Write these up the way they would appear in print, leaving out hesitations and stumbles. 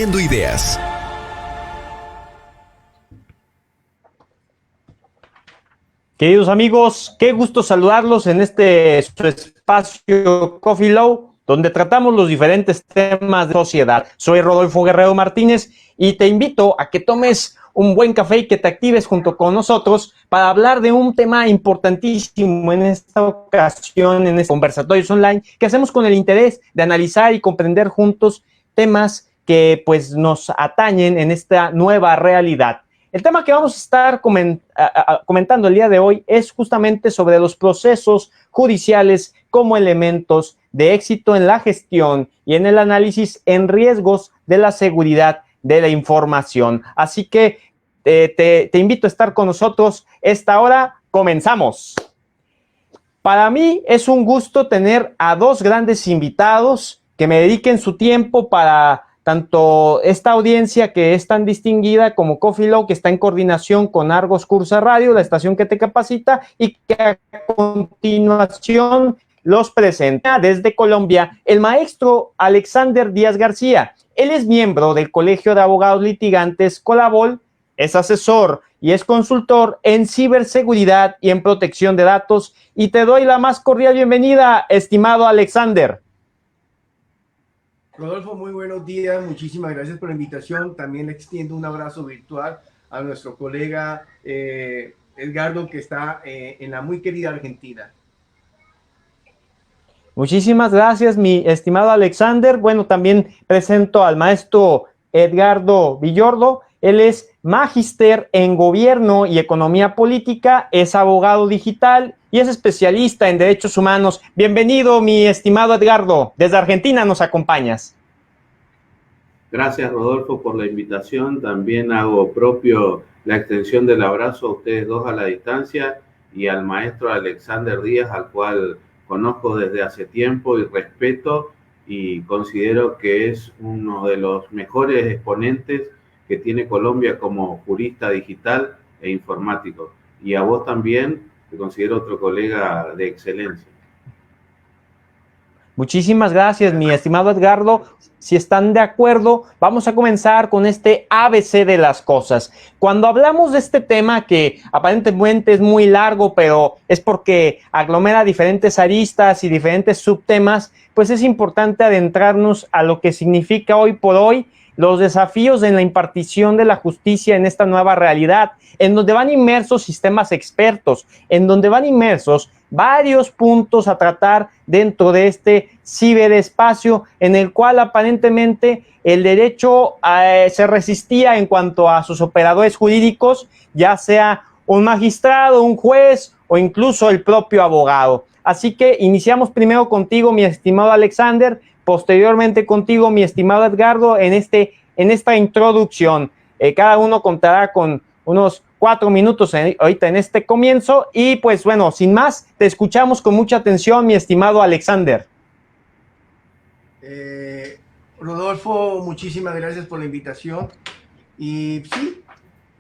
Compartiendo ideas. Queridos amigos, qué gusto saludarlos en su espacio Coffee Low, donde tratamos los diferentes temas de sociedad. Soy Rodolfo Guerrero Martínez y te invito a que tomes un buen café y que te actives junto con nosotros para hablar de un tema importantísimo en esta ocasión, en estos conversatorios online que hacemos con el interés de analizar y comprender juntos temas que pues nos atañen en esta nueva realidad. El tema que vamos a estar comentando el día de hoy es justamente sobre los procesos judiciales como elementos de éxito en la gestión y en el análisis en riesgos de la seguridad de la información. Así que te invito a estar con nosotros esta hora. Comenzamos. Para mí es un gusto tener a dos grandes invitados que me dediquen su tiempo para tanto esta audiencia que es tan distinguida como Coffee Low, que está en coordinación con Argos Cursa Radio, la estación que te capacita, y que a continuación los presenta desde Colombia el maestro Alexander Díaz García. Él es miembro del Colegio de Abogados Litigantes Colabol, es asesor y es consultor en ciberseguridad y en protección de datos. Y te doy la más cordial bienvenida, estimado Alexander. Rodolfo, muy buenos días, muchísimas gracias por la invitación. También le extiendo un abrazo virtual a nuestro colega Edgardo, que está en la muy querida Argentina. Muchísimas gracias, mi estimado Alexander. Bueno, también presento al maestro Edgardo Villordo. Él es magíster en Gobierno y Economía Política, es abogado digital y es especialista en derechos humanos. Bienvenido, mi estimado Edgardo. Desde Argentina nos acompañas. Gracias, Rodolfo, por la invitación. También hago propio la extensión del abrazo a ustedes dos a la distancia y al maestro Alexander Díaz, al cual conozco desde hace tiempo y respeto, y considero que es uno de los mejores exponentes que tiene Colombia como jurista digital e informático. Y a vos también, te considero otro colega de excelencia. Muchísimas gracias, mi estimado Edgardo. Si están de acuerdo, vamos a comenzar con este ABC de las cosas. Cuando hablamos de este tema, que aparentemente es muy largo, pero es porque aglomera diferentes aristas y diferentes subtemas, pues es importante adentrarnos a lo que significa hoy por hoy los desafíos en la impartición de la justicia en esta nueva realidad, en donde van inmersos sistemas expertos, en donde van inmersos varios puntos a tratar dentro de este ciberespacio en el cual aparentemente el derecho se resistía en cuanto a sus operadores jurídicos, ya sea un magistrado, un juez o incluso el propio abogado. Así que iniciamos primero contigo, mi estimado Alexander, posteriormente contigo, mi estimado Edgardo, en esta introducción. Cada uno contará con unos 4 minutos ahorita en este comienzo y pues bueno, sin más, te escuchamos con mucha atención, mi estimado Alexander. Rodolfo, muchísimas gracias por la invitación. Y sí,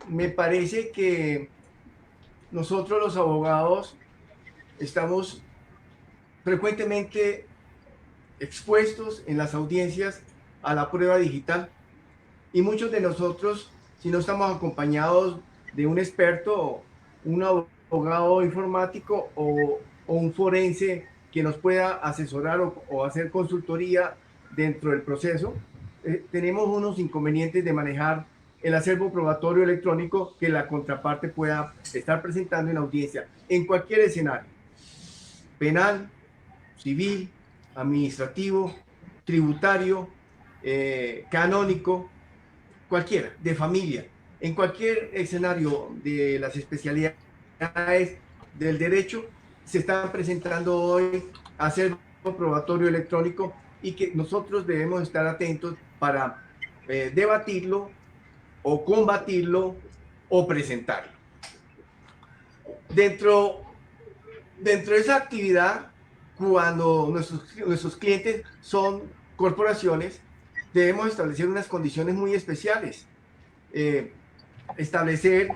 me parece que nosotros los abogados estamos frecuentemente expuestos en las audiencias a la prueba digital, y muchos de nosotros, si no estamos acompañados de un experto, un abogado informático o un forense que nos pueda asesorar o hacer consultoría dentro del proceso, tenemos unos inconvenientes de manejar el acervo probatorio electrónico que la contraparte pueda estar presentando en audiencia, en cualquier escenario: penal, civil, administrativo, tributario, canónico, cualquiera, de familia. En cualquier escenario de las especialidades del derecho se están presentando hoy acervo probatorio electrónico, y que nosotros debemos estar atentos para debatirlo o combatirlo o presentarlo. Dentro de esa actividad, cuando nuestros clientes son corporaciones, debemos establecer unas condiciones muy especiales. Establecer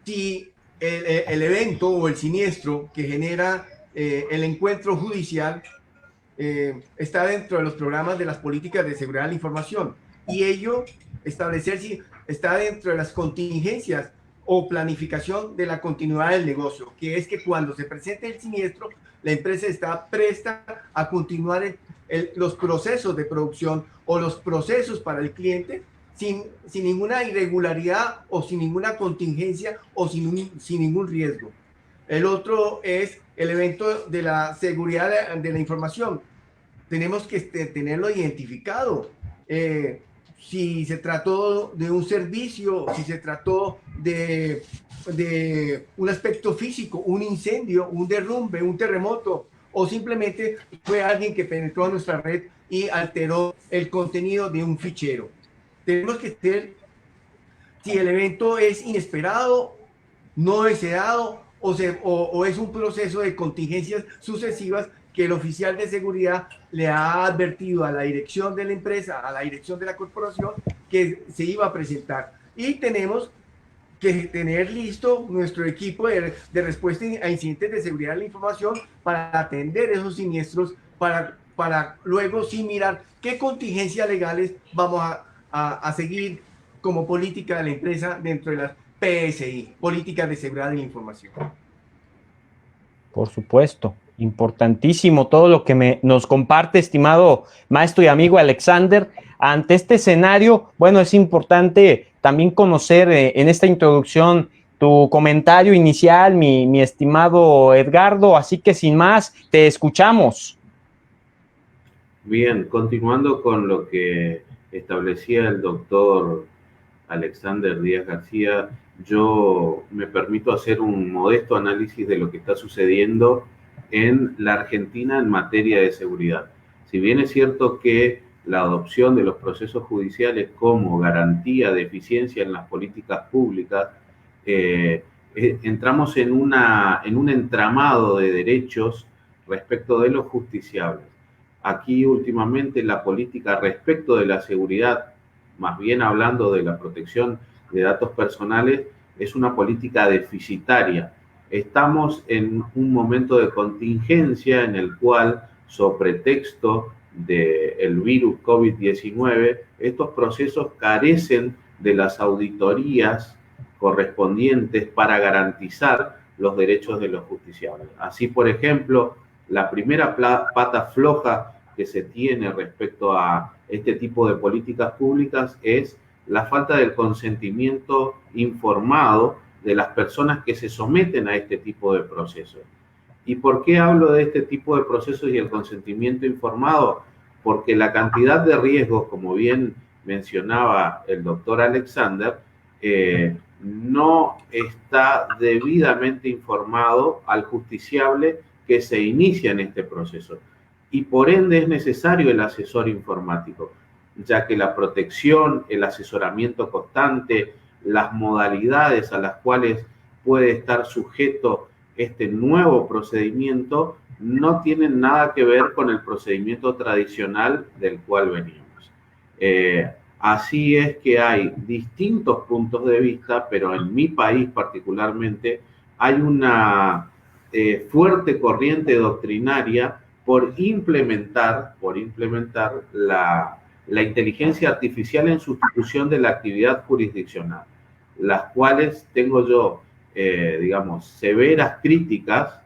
si el evento o el siniestro que genera el encuentro judicial está dentro de los programas de las políticas de seguridad de la información. y ello establecer si está dentro de las contingencias o planificación de la continuidad del negocio, que es que cuando se presente el siniestro, la empresa está presta a continuar los procesos de producción o los procesos para el cliente sin ninguna irregularidad o sin ninguna contingencia o sin ningún riesgo. El otro es el evento de la seguridad de la información. Tenemos que tenerlo identificado. Si se trató de un servicio, si se trató de un aspecto físico, un incendio, un derrumbe, un terremoto, o simplemente fue alguien que penetró en nuestra red y alteró el contenido de un fichero. Tenemos que ver si el evento es inesperado, no deseado o es un proceso de contingencias sucesivas que el oficial de seguridad le ha advertido a la dirección de la empresa, a la dirección de la corporación, que se iba a presentar. Y tenemos que tener listo nuestro equipo de respuesta a incidentes de seguridad de la información para atender esos siniestros, para luego sí mirar qué contingencias legales vamos a seguir como política de la empresa dentro de las PSI, políticas de seguridad de la información. Por supuesto, importantísimo todo lo que nos comparte, estimado maestro y amigo Alexander. Ante este escenario, bueno, es importante también conocer en esta introducción tu comentario inicial, mi estimado Edgardo, así que sin más, te escuchamos. Bien, continuando con lo que establecía el doctor Alexander Díaz García, yo me permito hacer un modesto análisis de lo que está sucediendo en la Argentina en materia de seguridad. Si bien es cierto que la adopción de los procesos judiciales como garantía de eficiencia en las políticas públicas, entramos en un entramado de derechos respecto de los justiciables. Aquí últimamente la política respecto de la seguridad, más bien hablando de la protección de datos personales, es una política deficitaria. Estamos en un momento de contingencia en el cual, sobre pretexto del virus COVID-19, estos procesos carecen de las auditorías correspondientes para garantizar los derechos de los justiciables. Así, por ejemplo, la primera pata floja que se tiene respecto a este tipo de políticas públicas es la falta del consentimiento informado de las personas que se someten a este tipo de procesos. ¿Y por qué hablo de este tipo de procesos y el consentimiento informado? Porque la cantidad de riesgos, como bien mencionaba el doctor Alexander, no está debidamente informado al justiciable que se inicia en este proceso. Y por ende es necesario el asesor informático, ya que la protección, el asesoramiento constante, las modalidades a las cuales puede estar sujeto este nuevo procedimiento no tienen nada que ver con el procedimiento tradicional del cual venimos. Así es que hay distintos puntos de vista, pero en mi país particularmente hay una fuerte corriente doctrinaria por implementar la inteligencia artificial en sustitución de la actividad jurisdiccional, las cuales tengo yo, digamos, severas críticas,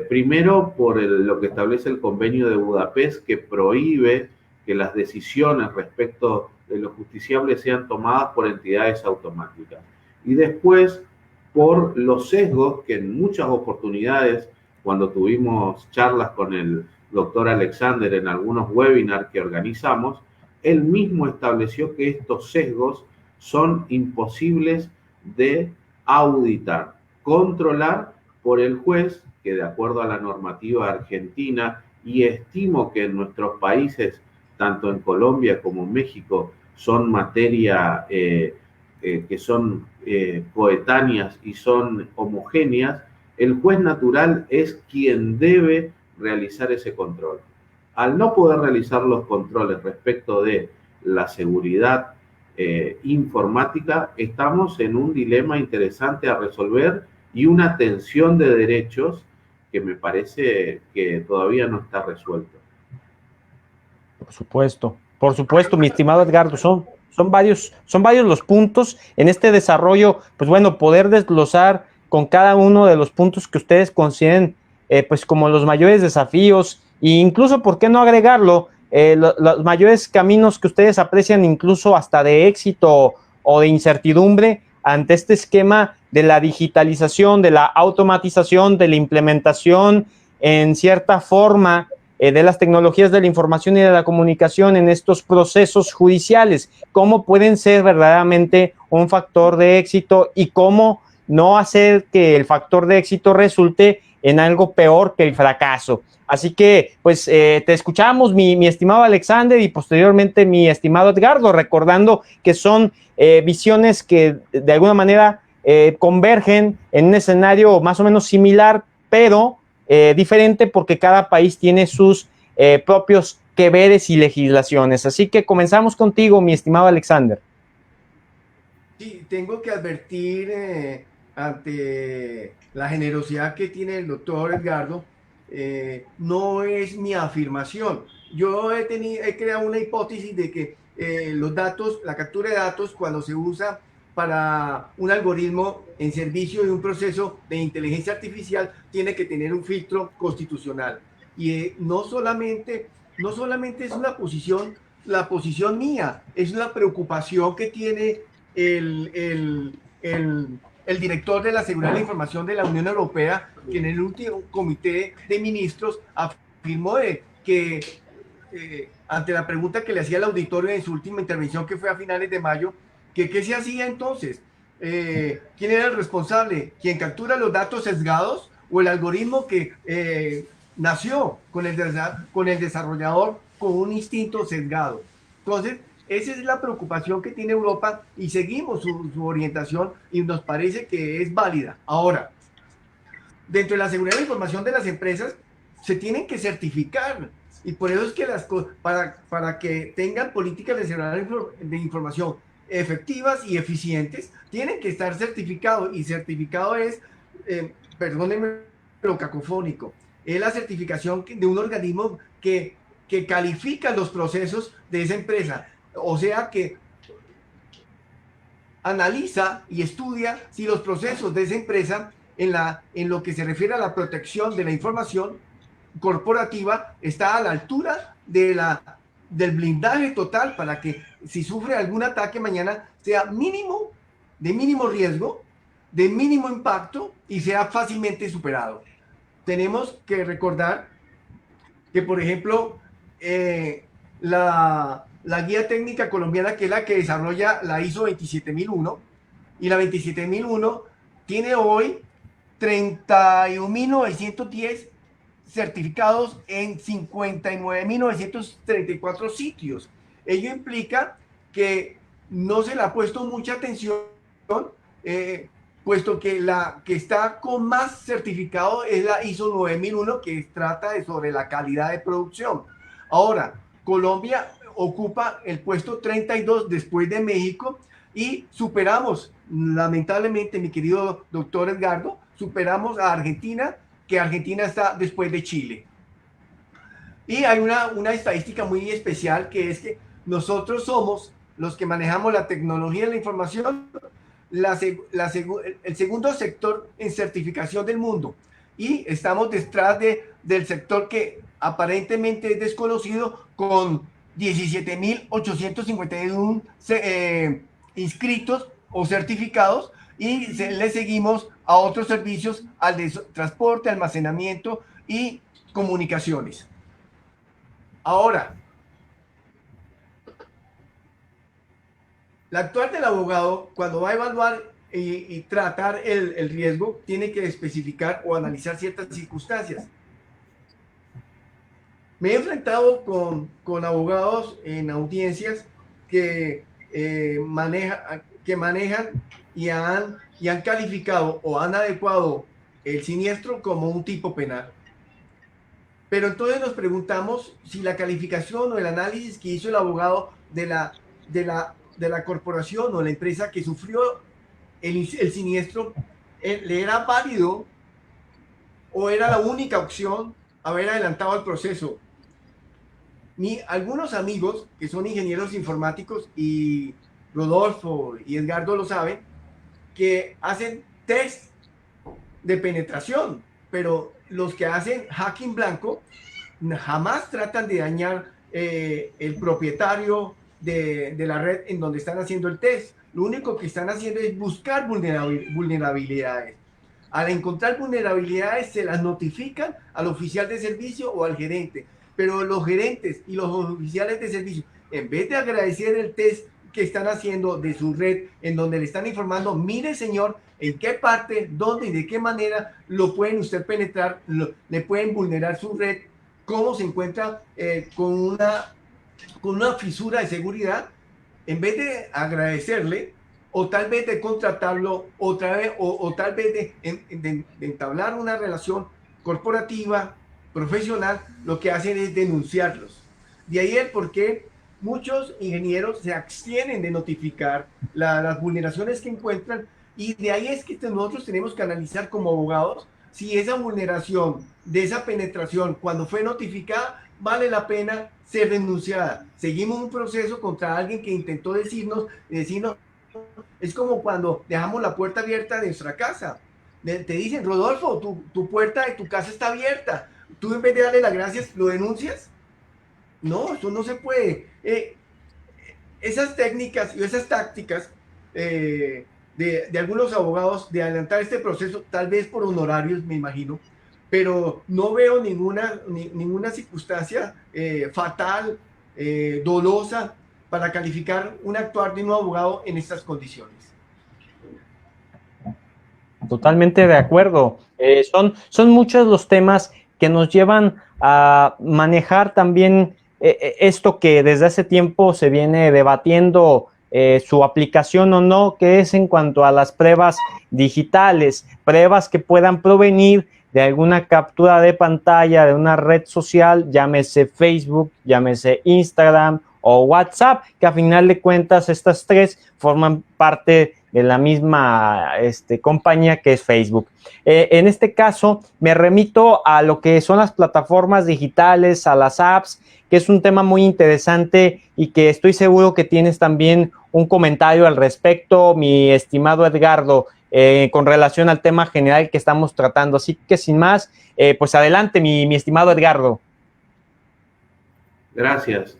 primero por lo que establece el Convenio de Budapest, que prohíbe que las decisiones respecto de los justiciables sean tomadas por entidades automáticas. Y después, por los sesgos que en muchas oportunidades, cuando tuvimos charlas con el doctor Alexander en algunos webinars que organizamos, él mismo estableció que estos sesgos son imposibles de auditar, controlar por el juez, que de acuerdo a la normativa argentina, y estimo que en nuestros países, tanto en Colombia como en México, son materia que son coetáneas y son homogéneas, el juez natural es quien debe realizar ese control. Al no poder realizar los controles respecto de la seguridad informática, estamos en un dilema interesante a resolver y una tensión de derechos que me parece que todavía no está resuelto. Por supuesto, mi estimado Edgardo, son varios los puntos en este desarrollo, pues bueno, poder desglosar con cada uno de los puntos que ustedes consideren pues como los mayores desafíos e incluso, ¿por qué no agregarlo? Los mayores caminos que ustedes aprecian incluso hasta de éxito o de incertidumbre ante este esquema de la digitalización, de la automatización, de la implementación en cierta forma de las tecnologías de la información y de la comunicación en estos procesos judiciales, cómo pueden ser verdaderamente un factor de éxito y cómo no hacer que el factor de éxito resulte en algo peor que el fracaso. Así que, pues, te escuchamos, mi estimado Alexander, y posteriormente mi estimado Edgardo, recordando que son visiones que de alguna manera convergen en un escenario más o menos similar, pero diferente porque cada país tiene sus propios que veres y legislaciones. Así que comenzamos contigo, mi estimado Alexander. Sí, tengo que advertir ante la generosidad que tiene el doctor Edgardo, no es mi afirmación. Yo he creado una hipótesis de que los datos, la captura de datos, cuando se usa para un algoritmo en servicio de un proceso de inteligencia artificial, tiene que tener un filtro constitucional. Y no solamente es una posición, la posición mía, es una preocupación que tiene el director de la seguridad de la información de la Unión Europea, que en el último comité de ministros afirmó que ante la pregunta que le hacía el auditorio en su última intervención, que fue a finales de mayo, que qué se hacía entonces, quién era el responsable, quien captura los datos sesgados o el algoritmo que nació con el desarrollador con un instinto sesgado. Entonces, esa es la preocupación que tiene Europa y seguimos su orientación y nos parece que es válida. Ahora, dentro de la seguridad de la información de las empresas se tienen que certificar y por eso es que para que tengan políticas de seguridad de información efectivas y eficientes, tienen que estar certificados y certificado es, perdónenme lo cacofónico, es la certificación de un organismo que califica los procesos de esa empresa. O sea que analiza y estudia si los procesos de esa empresa en lo que se refiere a la protección de la información corporativa está a la altura del blindaje total para que si sufre algún ataque mañana sea de mínimo riesgo, de mínimo impacto y sea fácilmente superado. Tenemos que recordar que, por ejemplo, la guía técnica colombiana, que es la que desarrolla la ISO 27001, y la 27001 tiene hoy 31.910 certificados en 59.934 sitios. Ello implica que no se le ha puesto mucha atención, puesto que la que está con más certificado es la ISO 9001, que trata sobre la calidad de producción. Ahora, Colombia ocupa el puesto 32 después de México y superamos, lamentablemente, mi querido doctor Edgardo, superamos a Argentina, que Argentina está después de Chile. Y hay una estadística muy especial, que es que nosotros somos los que manejamos la tecnología de la información, el segundo sector en certificación del mundo, y estamos detrás del sector que aparentemente es desconocido, con 17.851 inscritos o certificados, y le seguimos a otros servicios, al de transporte, almacenamiento y comunicaciones. Ahora, la actual del abogado, cuando va a evaluar y tratar el riesgo, tiene que especificar o analizar ciertas circunstancias. Me he enfrentado con abogados en audiencias que manejan y han calificado o han adecuado el siniestro como un tipo penal. Pero entonces nos preguntamos si la calificación o el análisis que hizo el abogado de la corporación o la empresa que sufrió el siniestro le era válido o era la única opción haber adelantado el proceso. Algunos amigos que son ingenieros informáticos, y Rodolfo y Edgardo lo saben, que hacen test de penetración, pero los que hacen hacking blanco jamás tratan de dañar el propietario de la red en donde están haciendo el test. Lo único que están haciendo es buscar vulnerabilidades. Al encontrar vulnerabilidades se las notifican al oficial de servicio o al gerente, pero los gerentes y los oficiales de servicio, en vez de agradecer el test que están haciendo de su red, en donde le están informando, mire señor, en qué parte, dónde y de qué manera lo pueden usted penetrar, le pueden vulnerar su red, cómo se encuentra con una fisura de seguridad, en vez de agradecerle, o tal vez de contratarlo otra vez, o tal vez de entablar una relación corporativa, profesional, lo que hacen es denunciarlos. De ahí el por qué muchos ingenieros se abstienen de notificar las vulneraciones que encuentran, y de ahí es que nosotros tenemos que analizar como abogados si esa vulneración de esa penetración, cuando fue notificada, vale la pena ser denunciada. Seguimos un proceso contra alguien que intentó decirnos, es como cuando dejamos la puerta abierta de nuestra casa. Te dicen, Rodolfo, tu puerta de tu casa está abierta. Tú, en vez de darle las gracias, lo denuncias. No, eso no se puede. Esas técnicas y esas tácticas de algunos abogados de adelantar este proceso, tal vez por honorarios, me imagino, pero no veo ninguna circunstancia fatal, dolosa, para calificar un actuar de un abogado en estas condiciones. Totalmente de acuerdo. Son muchos los temas que nos llevan a manejar también esto que desde hace tiempo se viene debatiendo, su aplicación o no, que es en cuanto a las pruebas digitales, pruebas que puedan provenir de alguna captura de pantalla de una red social, llámese Facebook, llámese Instagram o WhatsApp, que a final de cuentas estas tres forman parte de la misma compañía que es Facebook. En este caso me remito a lo que son las plataformas digitales, a las apps, que es un tema muy interesante y que estoy seguro que tienes también un comentario al respecto, mi estimado Edgardo, con relación al tema general que estamos tratando. Así que sin más, pues adelante, mi estimado Edgardo. Gracias.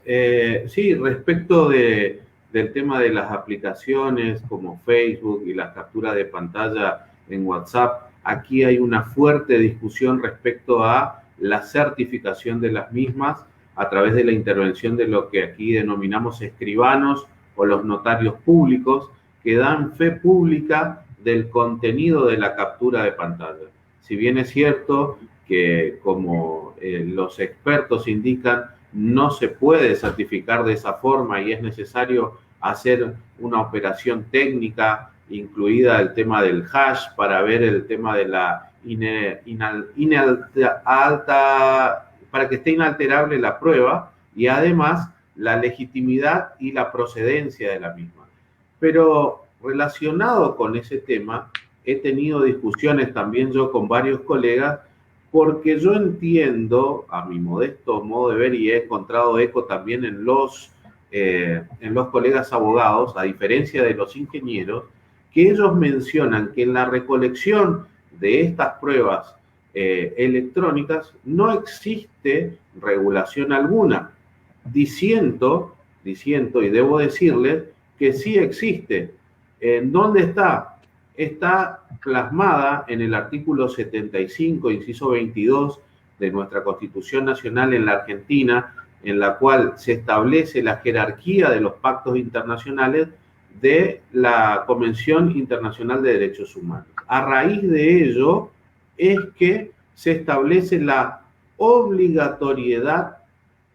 Sí, respecto del tema de las aplicaciones como Facebook y la captura de pantalla en WhatsApp, aquí hay una fuerte discusión respecto a la certificación de las mismas a través de la intervención de lo que aquí denominamos escribanos o los notarios públicos, que dan fe pública del contenido de la captura de pantalla. Si bien es cierto que, como los expertos indican, no se puede certificar de esa forma y es necesario hacer una operación técnica, incluida el tema del hash, para ver el tema de la para que esté inalterable la prueba, y además la legitimidad y la procedencia de la misma. Pero relacionado con ese tema, he tenido discusiones también yo con varios colegas, porque yo entiendo, a mi modesto modo de ver, y he encontrado eco también en los colegas abogados, a diferencia de los ingenieros, que ellos mencionan que en la recolección de estas pruebas electrónicas no existe regulación alguna. Diciendo, y debo decirles que sí existe. ¿En dónde está? Está plasmada en el artículo 75, inciso 22 de nuestra Constitución Nacional en la Argentina, en la cual se establece la jerarquía de los pactos internacionales de la Convención Internacional de Derechos Humanos. A raíz de ello es que se establece la obligatoriedad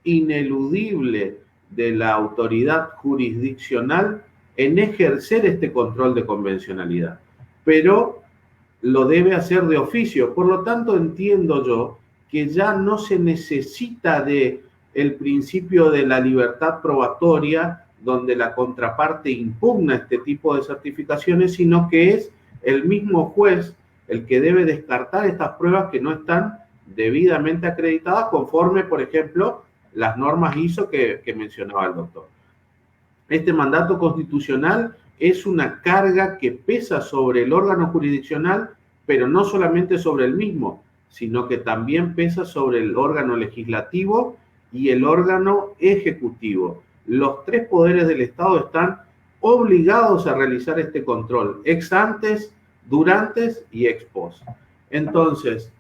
ineludible de la autoridad jurisdiccional en ejercer este control de convencionalidad, pero lo debe hacer de oficio. Por lo tanto, entiendo yo que ya no se necesita de el principio de la libertad probatoria, donde la contraparte impugna este tipo de certificaciones, sino que es el mismo juez el que debe descartar estas pruebas que no están debidamente acreditadas, conforme, por ejemplo, las normas ISO que mencionaba el doctor. Este mandato constitucional es una carga que pesa sobre el órgano jurisdiccional, pero no solamente sobre el mismo, sino que también pesa sobre el órgano legislativo y el órgano ejecutivo. Los tres poderes del Estado están obligados a realizar este control, ex antes, durante y ex post. Entonces,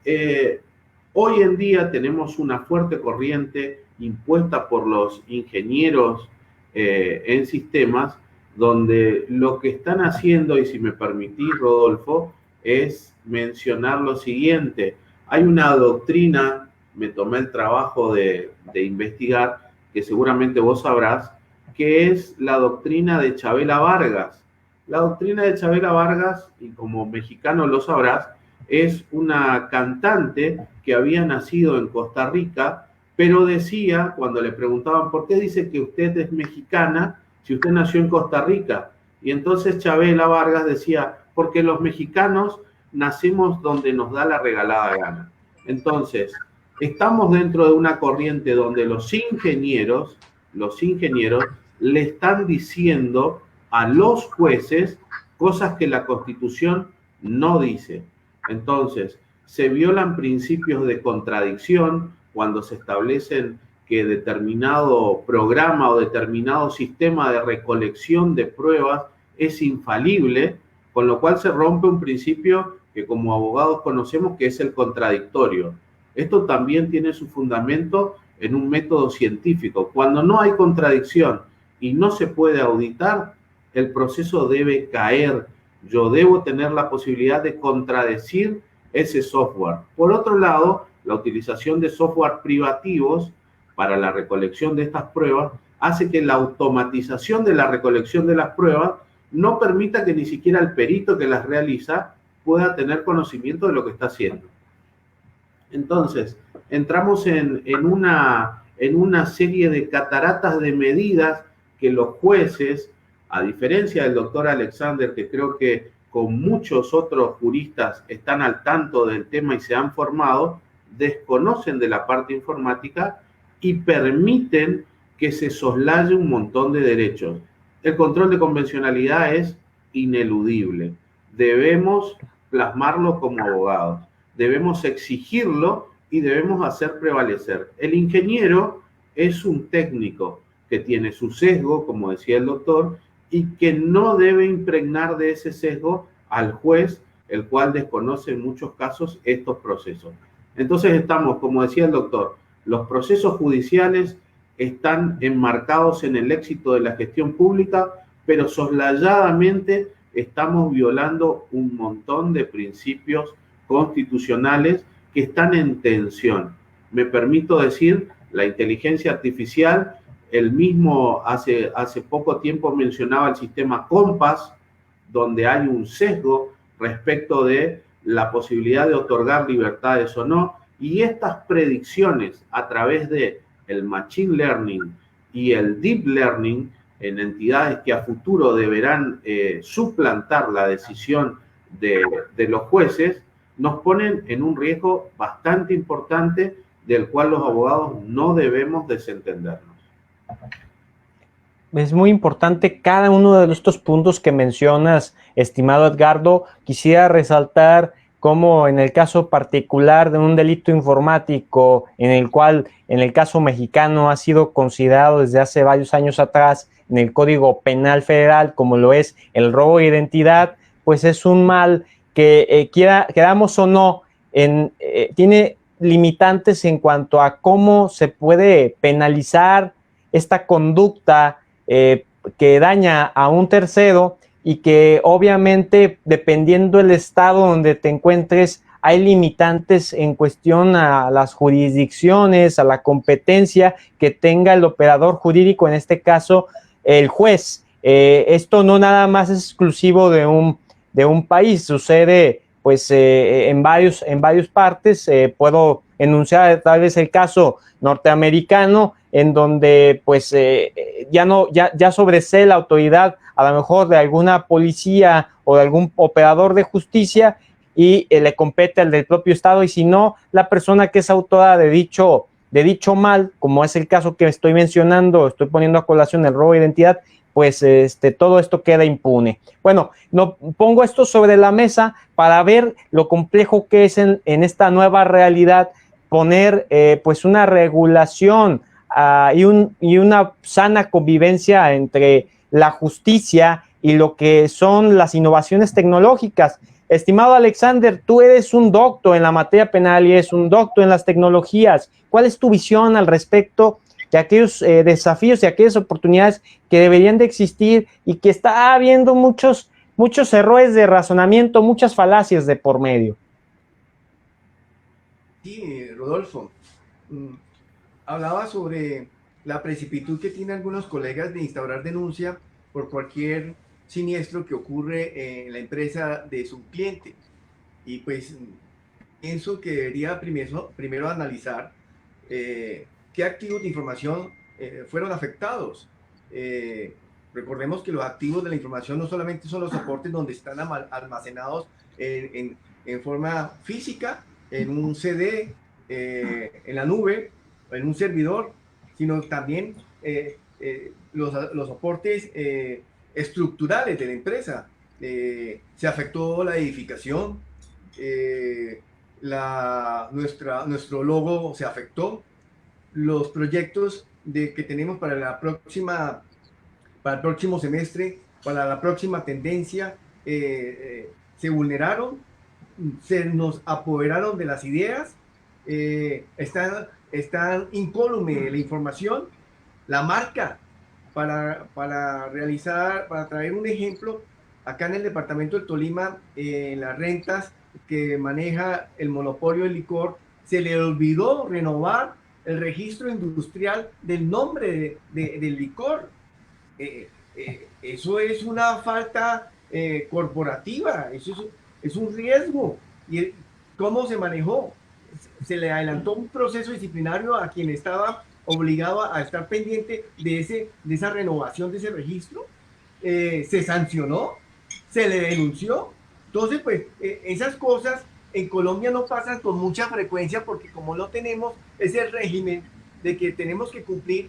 hoy en día tenemos una fuerte corriente impuesta por los ingenieros en sistemas, donde lo que están haciendo, y si me permitís, Rodolfo, es mencionar lo siguiente. Hay una doctrina, me tomé el trabajo de investigar, que seguramente vos sabrás, que es la doctrina de Chavela Vargas. La doctrina de Chavela Vargas, y como mexicano lo sabrás, es una cantante que había nacido en Costa Rica, pero decía, cuando le preguntaban, ¿por qué dice que usted es mexicana si usted nació en Costa Rica? Y entonces Chavela Vargas decía, porque los mexicanos nacemos donde nos da la regalada gana. Entonces, estamos dentro de una corriente donde los ingenieros le están diciendo a los jueces cosas que la Constitución no dice. Entonces, se violan principios de contradicción cuando se establecen que determinado programa o determinado sistema de recolección de pruebas es infalible, con lo cual se rompe un principio que como abogados conocemos que es el contradictorio. Esto también tiene su fundamento en un método científico. Cuando no hay contradicción y no se puede auditar, el proceso debe caer. Yo debo tener la posibilidad de contradecir ese software. Por otro lado, la utilización de software privativos para la recolección de estas pruebas hace que la automatización de la recolección de las pruebas no permita que ni siquiera el perito que las realiza pueda tener conocimiento de lo que está haciendo. Entonces, entramos en una serie de cataratas de medidas que los jueces, a diferencia del doctor Alexander, que creo que con muchos otros juristas están al tanto del tema y se han formado, desconocen de la parte informática y permiten que se soslaye un montón de derechos. El control de convencionalidad es ineludible. Debemos plasmarlo como abogados. Debemos exigirlo y debemos hacer prevalecer. El ingeniero es un técnico que tiene su sesgo, como decía el doctor, y que no debe impregnar de ese sesgo al juez, el cual desconoce en muchos casos estos procesos. Entonces estamos, como decía el doctor, los procesos judiciales están enmarcados en el éxito de la gestión pública, pero soslayadamente estamos violando un montón de principios constitucionales que están en tensión. Me permito decir, la inteligencia artificial, el mismo hace poco tiempo mencionaba el sistema Compass, donde hay un sesgo respecto de la posibilidad de otorgar libertades o no, y estas predicciones a través de el machine learning y el deep learning en entidades que a futuro deberán suplantar la decisión de los jueces, nos ponen en un riesgo bastante importante del cual los abogados no debemos desentendernos. Es muy importante cada uno de estos puntos que mencionas, estimado Edgardo. Quisiera resaltar cómo en el caso particular de un delito informático, en el cual en el caso mexicano ha sido considerado desde hace varios años atrás en el Código Penal Federal, como lo es el robo de identidad, pues es un mal que queramos o no, tiene limitantes en cuanto a cómo se puede penalizar esta conducta que daña a un tercero y que obviamente dependiendo del estado donde te encuentres hay limitantes en cuestión a las jurisdicciones, a la competencia que tenga el operador jurídico, en este caso el juez. Esto no nada más es exclusivo de un país, sucede pues en varios partes. Puedo enunciar tal vez el caso norteamericano, en donde pues ya sobresee la autoridad a lo mejor de alguna policía o de algún operador de justicia y le compete al del propio estado, y si no, la persona que es autora de dicho de dicho mal, como es el caso que estoy mencionando, estoy poniendo a colación el robo de identidad, pues todo esto queda impune. Bueno, no, pongo esto sobre la mesa para ver lo complejo que es en esta nueva realidad poner pues una regulación y una sana convivencia entre la justicia y lo que son las innovaciones tecnológicas. Estimado Alexander, tú eres un doctor en la materia penal y eres un doctor en las tecnologías. ¿Cuál es tu visión al respecto de aquellos desafíos y aquellas oportunidades que deberían de existir y que está habiendo muchos errores de razonamiento, muchas falacias de por medio? Sí, Rodolfo, hablaba sobre la precipitud que tienen algunos colegas de instaurar denuncia por cualquier siniestro que ocurre en la empresa de su cliente. Y pues pienso que debería primero analizar qué activos de información fueron afectados. Recordemos que los activos de la información no solamente son los soportes donde están almacenados en forma física, en un CD, en la nube, en un servidor, sino también los soportes estructurales de la empresa. Se afectó la edificación, nuestro logo se afectó, los proyectos que tenemos para para el próximo semestre, para la próxima tendencia, se vulneraron, se nos apoderaron de las ideas, están incólume la información, la marca, para traer un ejemplo, acá en el departamento del Tolima, en las rentas que maneja el monopolio del licor, se le olvidó renovar el registro industrial del nombre del licor. Eso es una falta corporativa, es un riesgo. ¿Y cómo se manejó? Se le adelantó un proceso disciplinario a quien estaba obligado a estar pendiente de esa renovación de ese registro. Se sancionó, se le denunció. Entonces, pues, esas cosas en Colombia no pasan con mucha frecuencia porque como no tenemos ese régimen de que tenemos que cumplir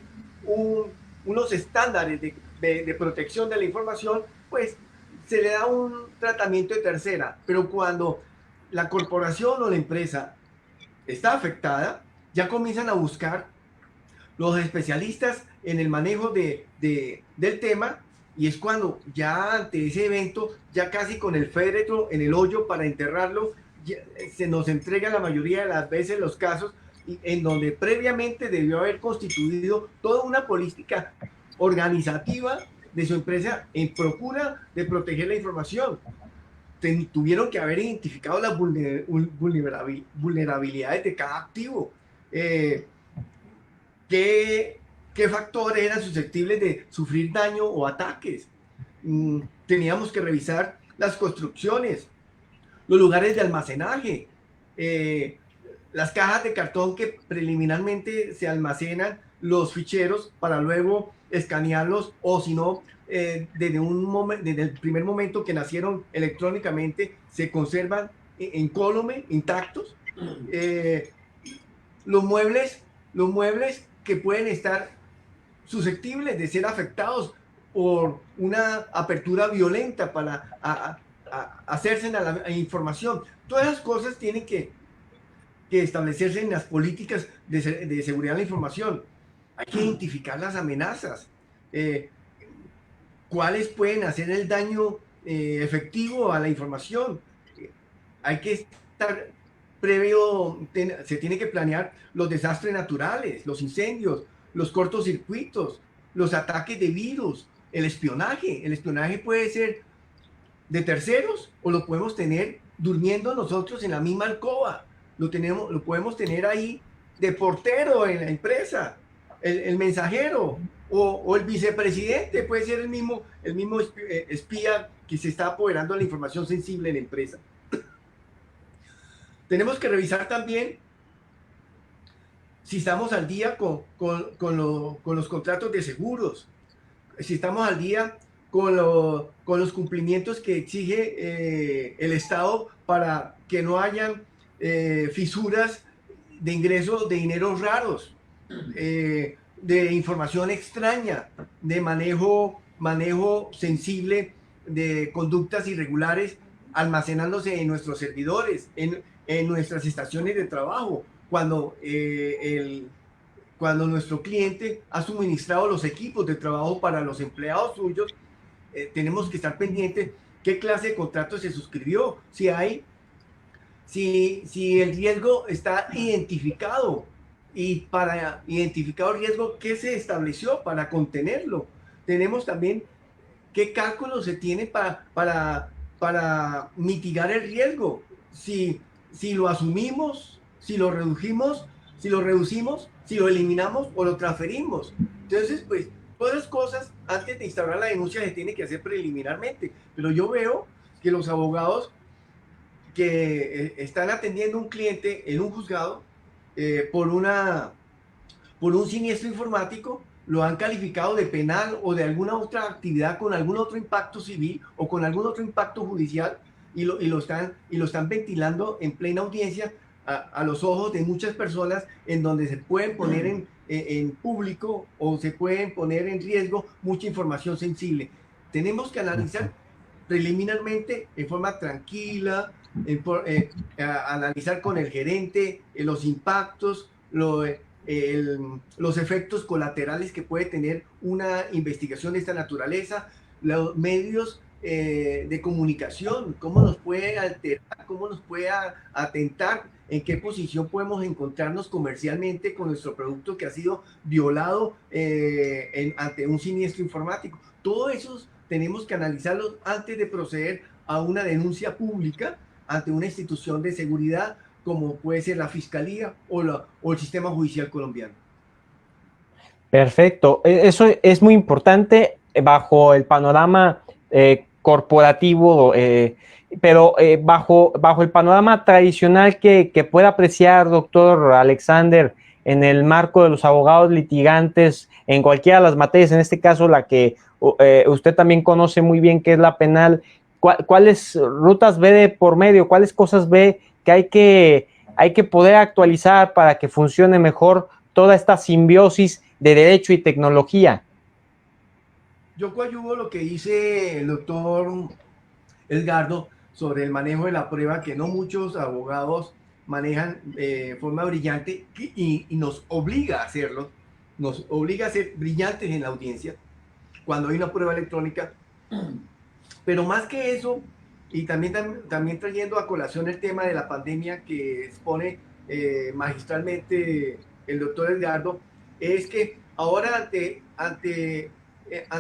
unos estándares de protección de la información, pues se le da un tratamiento de tercera. Pero cuando la corporación o la empresa está afectada, ya comienzan a buscar los especialistas en el manejo del tema, y es cuando ya ante ese evento, ya casi con el féretro en el hoyo para enterrarlo, se nos entrega la mayoría de las veces los casos en donde previamente debió haber constituido toda una política organizativa de su empresa en procura de proteger la información. Tuvieron que haber identificado las vulnerabilidades de cada activo. ¿Qué factores eran susceptibles de sufrir daño o ataques? Teníamos que revisar las construcciones, los lugares de almacenaje, las cajas de cartón que preliminarmente se almacenan los ficheros para luego escanearlos, o si no, desde el primer momento que nacieron electrónicamente se conservan incólume, intactos. Los muebles que pueden estar susceptibles de ser afectados por una apertura violenta para hacerse a la información. Todas esas cosas tienen que establecerse en las políticas de seguridad de la información. Hay que identificar las amenazas, cuáles pueden hacer el daño efectivo a la información. Hay que estar se tiene que planear los desastres naturales, los incendios, los cortocircuitos, los ataques de virus, el espionaje. El espionaje puede ser de terceros o lo podemos tener durmiendo nosotros en la misma alcoba. Lo podemos tener ahí de portero en la empresa, el mensajero o el vicepresidente puede ser el mismo espía que se está apoderando de la información sensible en la empresa. Tenemos que revisar también si estamos al día con los contratos de seguros, si estamos al día con los cumplimientos que exige el Estado para que no hayan fisuras de ingreso de dineros raros, de información extraña, de manejo sensible de conductas irregulares almacenándose en nuestros servidores, en nuestras estaciones de trabajo, cuando nuestro cliente ha suministrado los equipos de trabajo para los empleados suyos. Tenemos que estar pendientes qué clase de contrato se suscribió, si el riesgo está identificado, y para identificar el riesgo, ¿qué se estableció para contenerlo? Tenemos también qué cálculos se tiene para mitigar el riesgo, si lo asumimos, si lo reducimos, si lo eliminamos o lo transferimos. Entonces, pues, todas las cosas antes de instaurar la denuncia se tiene que hacer preliminarmente, pero yo veo que los abogados que están atendiendo a un cliente en un juzgado por un siniestro informático lo han calificado de penal o de alguna otra actividad con algún otro impacto civil o con algún otro impacto judicial, y lo están ventilando en plena audiencia a los ojos de muchas personas, en donde se pueden poner en público o se pueden poner en riesgo mucha información sensible. Tenemos que analizar preliminarmente en forma tranquila, analizar con el gerente los impactos, los efectos colaterales que puede tener una investigación de esta naturaleza, los medios de comunicación, cómo nos puede alterar, cómo nos puede atentar, en qué posición podemos encontrarnos comercialmente con nuestro producto que ha sido violado ante un siniestro informático. Todo eso tenemos que analizarlo antes de proceder a una denuncia pública ante una institución de seguridad, como puede ser la Fiscalía o el sistema judicial colombiano. Perfecto. Eso es muy importante bajo el panorama corporativo, pero bajo el panorama tradicional que pueda apreciar, doctor Alexander, en el marco de los abogados litigantes en cualquiera de las materias, en este caso la que usted también conoce muy bien, que es la penal. ¿Cuáles rutas ve de por medio? ¿Cuáles cosas ve que hay que poder actualizar para que funcione mejor toda esta simbiosis de derecho y tecnología? Yo coadyuvo lo que dice el doctor Edgardo sobre el manejo de la prueba, que no muchos abogados manejan de forma brillante, y nos obliga a hacerlo, nos obliga a ser brillantes en la audiencia cuando hay una prueba electrónica. Pero más que eso, y también trayendo a colación el tema de la pandemia que expone magistralmente el doctor Edgardo, es que ahora ante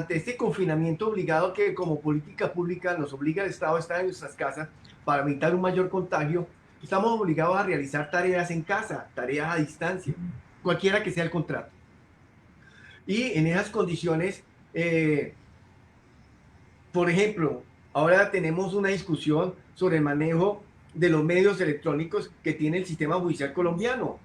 este confinamiento obligado, que como política pública nos obliga el Estado a estar en nuestras casas para evitar un mayor contagio, estamos obligados a realizar tareas en casa, tareas a distancia, cualquiera que sea el contrato. Y en esas condiciones, por ejemplo, ahora tenemos una discusión sobre el manejo de los medios electrónicos que tiene el sistema judicial colombiano.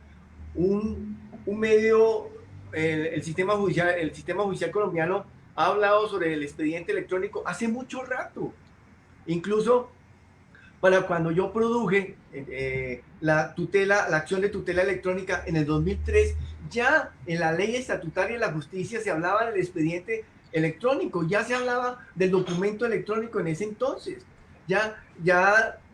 Un medio, el sistema judicial colombiano ha hablado sobre el expediente electrónico hace mucho rato. Incluso para cuando yo produje la acción de tutela electrónica en el 2003, ya en la ley estatutaria de la justicia se hablaba del expediente electrónico, ya se hablaba del documento electrónico en ese entonces. Ya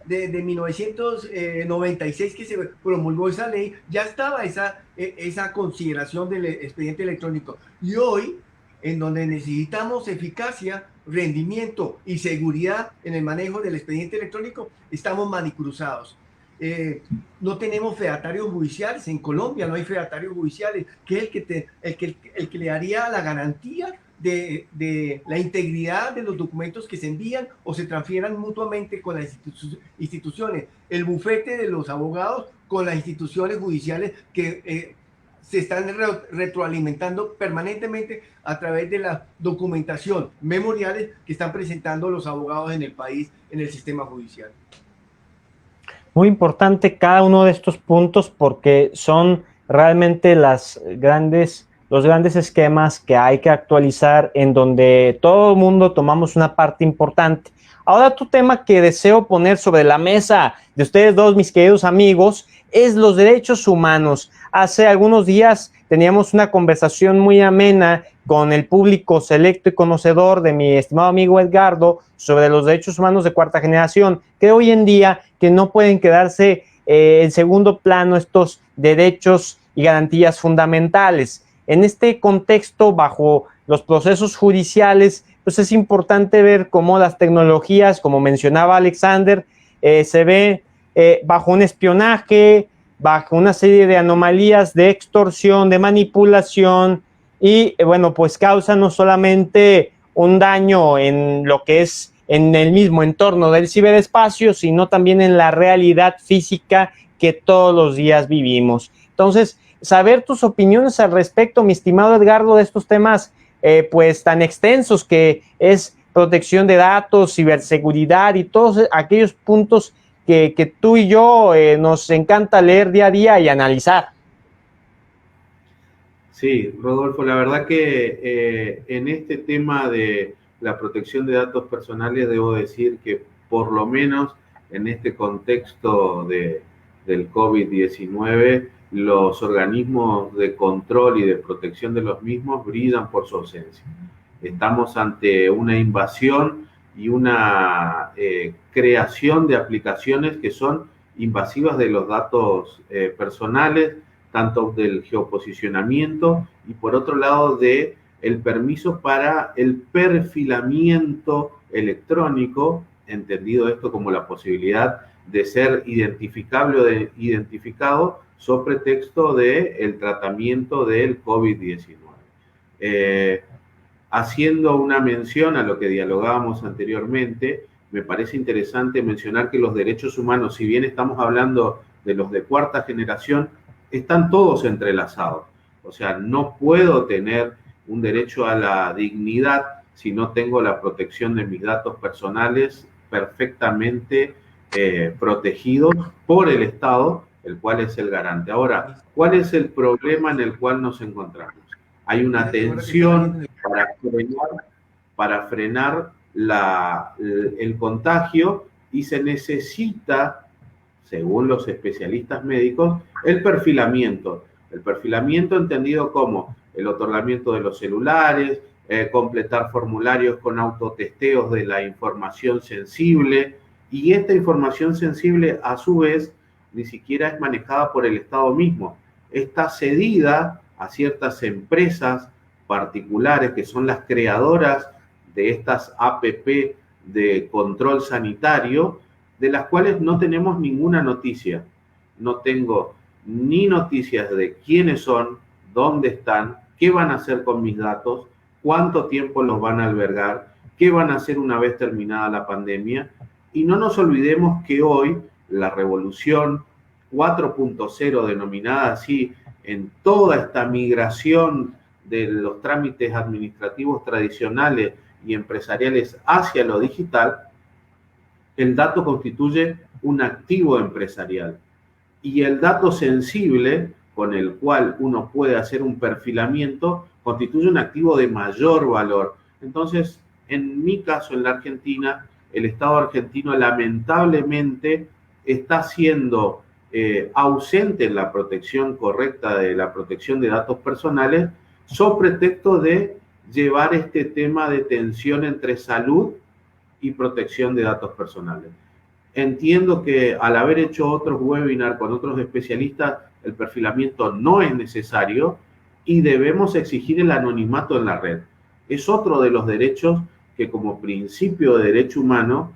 de 1996 que se promulgó esa ley, ya estaba esa consideración del expediente electrónico. Y hoy, en donde necesitamos eficacia, rendimiento y seguridad en el manejo del expediente electrónico, estamos manicruzados. No tenemos fedatarios judiciales. En Colombia no hay fedatarios judiciales, que es el que le daría la garantía de la integridad de los documentos que se envían o se transfieran mutuamente con las instituciones. El bufete de los abogados con las instituciones judiciales que se están retroalimentando permanentemente a través de la documentación, memoriales que están presentando los abogados en el país, en el sistema judicial. Muy importante cada uno de estos puntos, porque son realmente los grandes esquemas que hay que actualizar, en donde todo el mundo tomamos una parte importante. Ahora, otro tema que deseo poner sobre la mesa de ustedes dos, mis queridos amigos, es los derechos humanos. Hace algunos días teníamos una conversación muy amena con el público selecto y conocedor de mi estimado amigo Edgardo sobre los derechos humanos de cuarta generación, que hoy en día que no pueden quedarse en segundo plano estos derechos y garantías fundamentales. En este contexto, bajo los procesos judiciales, pues es importante ver cómo las tecnologías, como mencionaba Alexander, se ve bajo un espionaje, bajo una serie de anomalías de extorsión, de manipulación y, bueno, pues causa no solamente un daño en lo que es en el mismo entorno del ciberespacio, sino también en la realidad física que todos los días vivimos. Entonces, saber tus opiniones al respecto, mi estimado Edgardo, de estos temas pues tan extensos que es protección de datos, ciberseguridad y todos aquellos puntos que tú y yo nos encanta leer día a día y analizar. Sí, Rodolfo, la verdad que en este tema de la protección de datos personales debo decir que por lo menos en este contexto del COVID-19, los organismos de control y de protección de los mismos brillan por su ausencia. Estamos ante una invasión y una creación de aplicaciones que son invasivas de los datos personales, tanto del geoposicionamiento y por otro lado de el permiso para el perfilamiento electrónico, entendido esto como la posibilidad de ser identificable o de identificado sobre pretexto del tratamiento del COVID-19. Haciendo una mención a lo que dialogábamos anteriormente, me parece interesante mencionar que los derechos humanos, si bien estamos hablando de los de cuarta generación, están todos entrelazados. O sea, no puedo tener un derecho a la dignidad si no tengo la protección de mis datos personales perfectamente protegidos por el Estado, el cual es el garante. Ahora, ¿cuál es el problema en el cual nos encontramos? Hay una tensión para frenar el contagio y se necesita, según los especialistas médicos, el perfilamiento. El perfilamiento entendido como el otorgamiento de los celulares, completar formularios con autotesteos de la información sensible, y esta información sensible a su vez ni siquiera es manejada por el Estado mismo. Está cedida a ciertas empresas particulares que son las creadoras de estas APP de control sanitario, de las cuales no tenemos ninguna noticia. No tengo ni noticias de quiénes son, dónde están, qué van a hacer con mis datos, cuánto tiempo los van a albergar, qué van a hacer una vez terminada la pandemia. Y no nos olvidemos que hoy la revolución 4.0, denominada así, en toda esta migración de los trámites administrativos tradicionales y empresariales hacia lo digital, el dato constituye un activo empresarial. Y el dato sensible, con el cual uno puede hacer un perfilamiento, constituye un activo de mayor valor. Entonces, en mi caso, en la Argentina, el Estado argentino lamentablemente está siendo ausente en la protección correcta de la protección de datos personales, sobre pretexto de llevar este tema de tensión entre salud y protección de datos personales. Entiendo que al haber hecho otros webinars con otros especialistas, el perfilamiento no es necesario y debemos exigir el anonimato en la red. Es otro de los derechos que, como principio de derecho humano,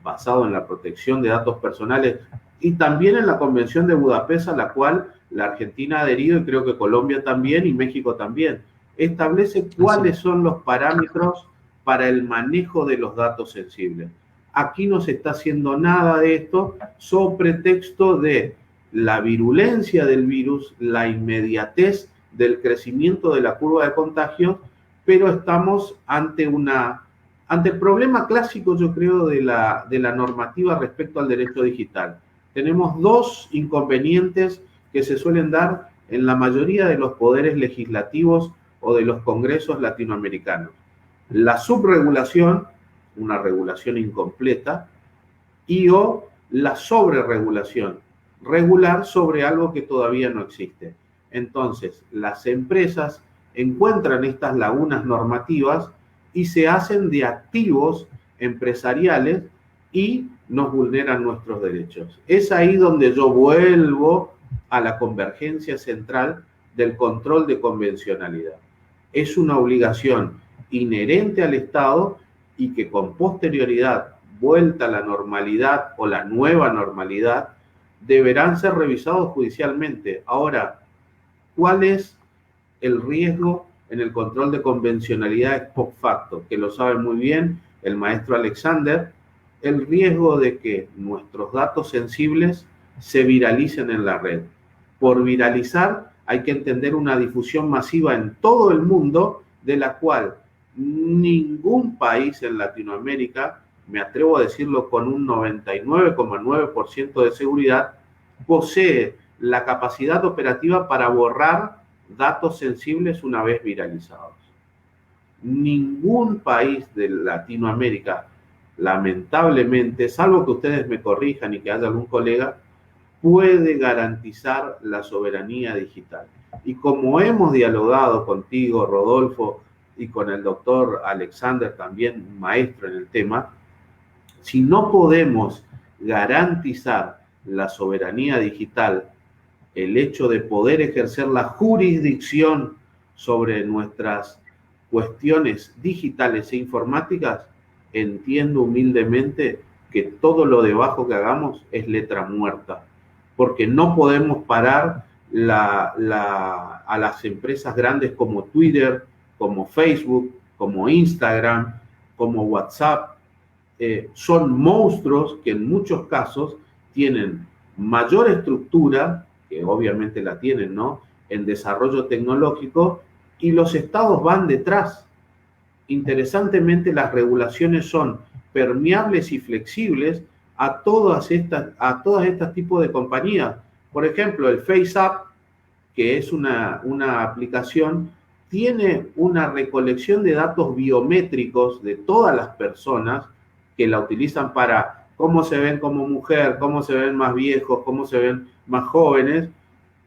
basado en la protección de datos personales y también en la Convención de Budapest, a la cual la Argentina ha adherido y creo que Colombia también y México también, establece cuáles son los parámetros para el manejo de los datos sensibles. Aquí no se está haciendo nada de esto, sobre pretexto de la virulencia del virus, la inmediatez del crecimiento de la curva de contagio, pero estamos ante el problema clásico, yo creo, de la normativa respecto al derecho digital. Tenemos dos inconvenientes que se suelen dar en la mayoría de los poderes legislativos o de los congresos latinoamericanos. La subregulación, una regulación incompleta, y o la sobreregulación, regular sobre algo que todavía no existe. Entonces, las empresas encuentran estas lagunas normativas y se hacen de activos empresariales y nos vulneran nuestros derechos. Es ahí donde yo vuelvo a la convergencia central del control de convencionalidad. Es una obligación inherente al Estado y que con posterioridad, vuelta a la normalidad o la nueva normalidad, deberán ser revisados judicialmente. Ahora, ¿cuál es el riesgo en el control de convencionalidad ex post facto? Que lo sabe muy bien el maestro Alexander, el riesgo de que nuestros datos sensibles se viralicen en la red. Por viralizar hay que entender una difusión masiva en todo el mundo, de la cual ningún país en Latinoamérica, me atrevo a decirlo con un 99,9% de seguridad, posee la capacidad operativa para borrar datos sensibles una vez viralizados. Ningún país de Latinoamérica, lamentablemente, salvo que ustedes me corrijan y que haya algún colega, puede garantizar la soberanía digital. Y como hemos dialogado contigo, Rodolfo, y con el doctor Alexander, también maestro en el tema, si no podemos garantizar la soberanía digital, el hecho de poder ejercer la jurisdicción sobre nuestras cuestiones digitales e informáticas, entiendo humildemente que todo lo debajo que hagamos es letra muerta, porque no podemos parar a las empresas grandes como Twitter, como Facebook, como Instagram, como WhatsApp. Son monstruos que en muchos casos tienen mayor estructura, que obviamente la tienen, ¿no?, en desarrollo tecnológico, y los estados van detrás. Interesantemente, las regulaciones son permeables y flexibles a todas estas tipos de compañías. Por ejemplo, el FaceApp, que es una aplicación, tiene una recolección de datos biométricos de todas las personas que la utilizan para cómo se ven como mujer, cómo se ven más viejos, cómo se ven más jóvenes,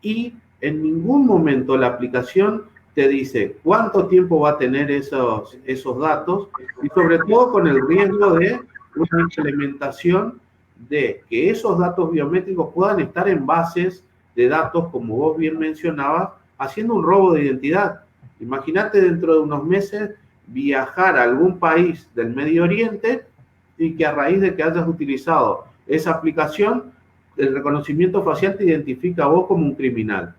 y en ningún momento la aplicación te dice cuánto tiempo va a tener esos datos, y sobre todo con el riesgo de una implementación de que esos datos biométricos puedan estar en bases de datos, como vos bien mencionabas, haciendo un robo de identidad. Imagínate dentro de unos meses viajar a algún país del Medio Oriente y que a raíz de que hayas utilizado esa aplicación, el reconocimiento facial te identifica a vos como un criminal.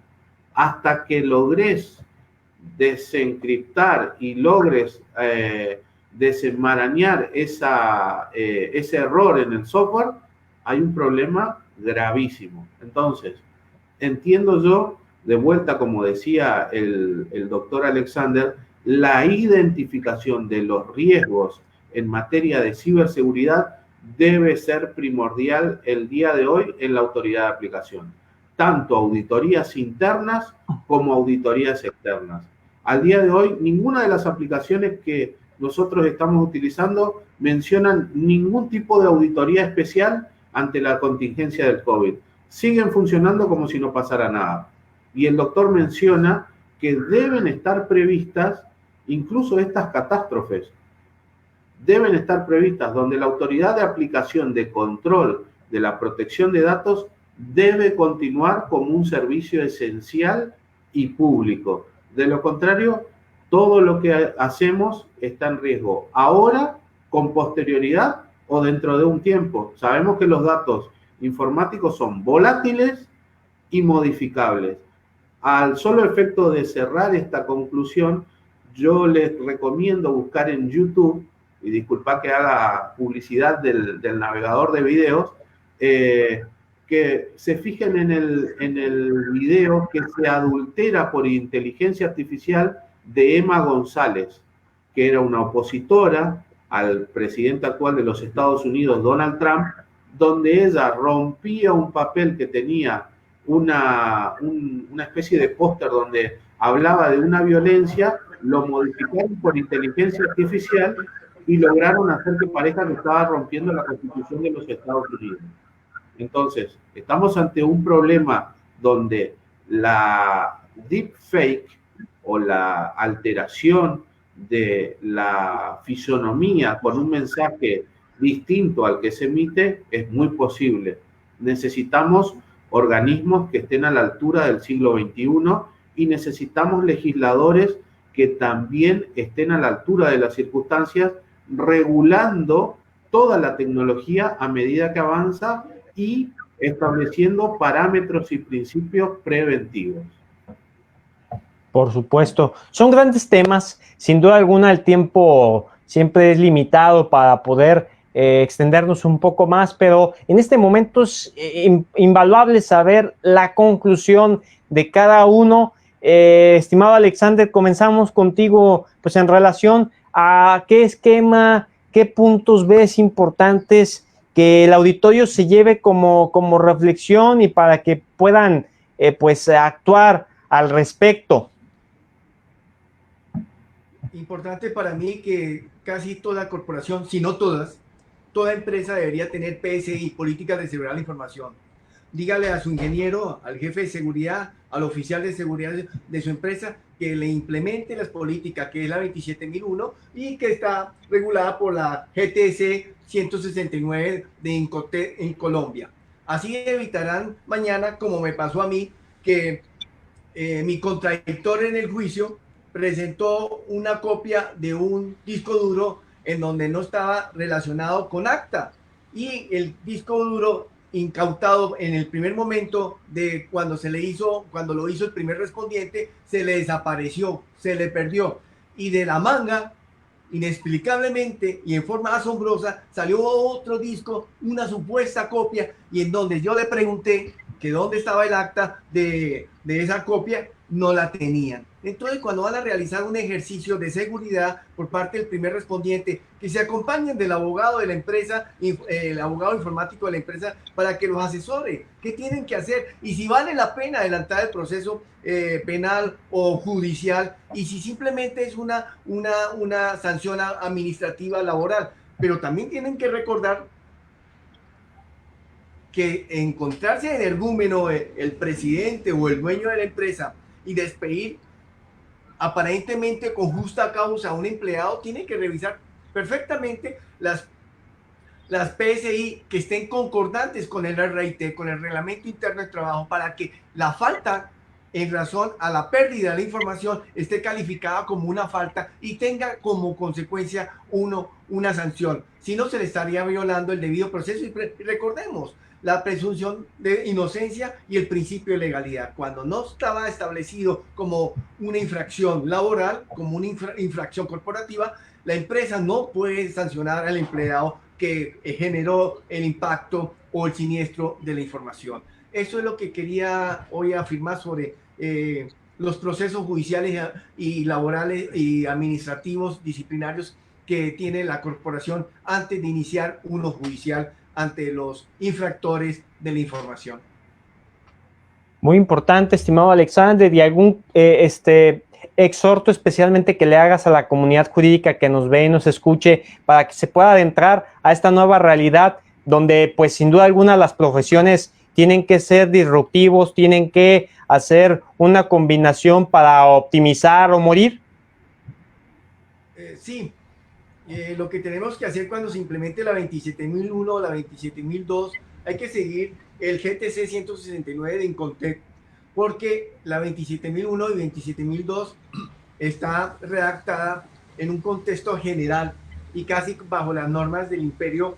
Hasta que logres desencriptar y logres desenmarañar ese error en el software, hay un problema gravísimo. Entonces, entiendo yo, de vuelta, como decía el doctor Alexander, la identificación de los riesgos en materia de ciberseguridad debe ser primordial el día de hoy en la autoridad de aplicación. Tanto auditorías internas como auditorías externas. Al día de hoy, ninguna de las aplicaciones que nosotros estamos utilizando mencionan ningún tipo de auditoría especial ante la contingencia del COVID. Siguen funcionando como si no pasara nada. Y el doctor menciona que deben estar previstas incluso estas catástrofes. Deben estar previstas donde la autoridad de aplicación de control de la protección de datos debe continuar como un servicio esencial y público. De lo contrario, todo lo que hacemos está en riesgo ahora, con posterioridad o dentro de un tiempo. Sabemos que los datos informáticos son volátiles y modificables. Al solo efecto de cerrar esta conclusión, yo les recomiendo buscar en YouTube, y disculpa que haga publicidad del navegador de videos, que se fijen en el video que se adultera por inteligencia artificial de Emma González, que era una opositora al presidente actual de los Estados Unidos, Donald Trump, donde ella rompía un papel que tenía una especie de póster donde hablaba de una violencia, lo modificaron por inteligencia artificial y lograron hacer que parezca que estaba rompiendo la Constitución de los Estados Unidos. Entonces, estamos ante un problema donde la deepfake o la alteración de la fisonomía con un mensaje distinto al que se emite es muy posible. Necesitamos organismos que estén a la altura del siglo XXI y necesitamos legisladores que también estén a la altura de las circunstancias, regulando toda la tecnología a medida que avanza y estableciendo parámetros y principios preventivos. Por supuesto, son grandes temas. Sin duda alguna, el tiempo siempre es limitado para poder extendernos un poco más, pero en este momento es invaluable saber la conclusión de cada uno. Estimado Alexander, comenzamos contigo, pues en relación a qué esquema, qué puntos ves importantes que el auditorio se lleve como reflexión y para que puedan pues actuar al respecto. Importante para mí que casi toda corporación, si no todas, toda empresa debería tener PSI, políticas de seguridad de la información. Dígale a su ingeniero, al jefe de seguridad, al oficial de seguridad de su empresa, que le implemente las políticas, que es la 27001 y que está regulada por la GTC 169 de Incoterm en Colombia. Así evitarán mañana, como me pasó a mí, que mi contradictor en el juicio presentó una copia de un disco duro en donde no estaba relacionado con acta, y el disco duro incautado en el primer momento de cuando lo hizo el primer respondiente, se le desapareció, se le perdió, y de la manga, inexplicablemente y en forma asombrosa, salió otro disco, una supuesta copia, y en donde yo le pregunté que dónde estaba el acta de esa copia, no la tenían. Entonces, cuando van a realizar un ejercicio de seguridad por parte del primer respondiente, que se acompañen del abogado de la empresa, el abogado informático de la empresa, para que los asesore, qué tienen que hacer y si vale la pena adelantar el proceso penal o judicial, y si simplemente es una sanción administrativa laboral. Pero también tienen que recordar que encontrarse en energúmeno el presidente o el dueño de la empresa y despedir aparentemente con justa causa a un empleado, tiene que revisar perfectamente las PSI que estén concordantes con el RIT, con el Reglamento Interno de Trabajo, para que la falta en razón a la pérdida de la información esté calificada como una falta y tenga como consecuencia una sanción. Si no, se le estaría violando el debido proceso. Y recordemos la presunción de inocencia y el principio de legalidad. Cuando no estaba establecido como una infracción laboral, como una infracción corporativa, la empresa no puede sancionar al empleado que generó el impacto o el siniestro de la información. Eso es lo que quería hoy afirmar sobre los procesos judiciales y laborales y administrativos disciplinarios que tiene la corporación antes de iniciar uno judicial ante los infractores de la información. Muy importante, estimado Alexander, y algún exhorto especialmente que le hagas a la comunidad jurídica que nos ve y nos escuche para que se pueda adentrar a esta nueva realidad donde, pues, sin duda alguna, las profesiones tienen que ser disruptivos, tienen que hacer una combinación para optimizar o morir. Sí. Lo que tenemos que hacer cuando se implemente la 27001 o la 27002, hay que seguir el GTC 169 de Incoterm, porque la 27001 y 27002 está redactada en un contexto general y casi bajo las normas del imperio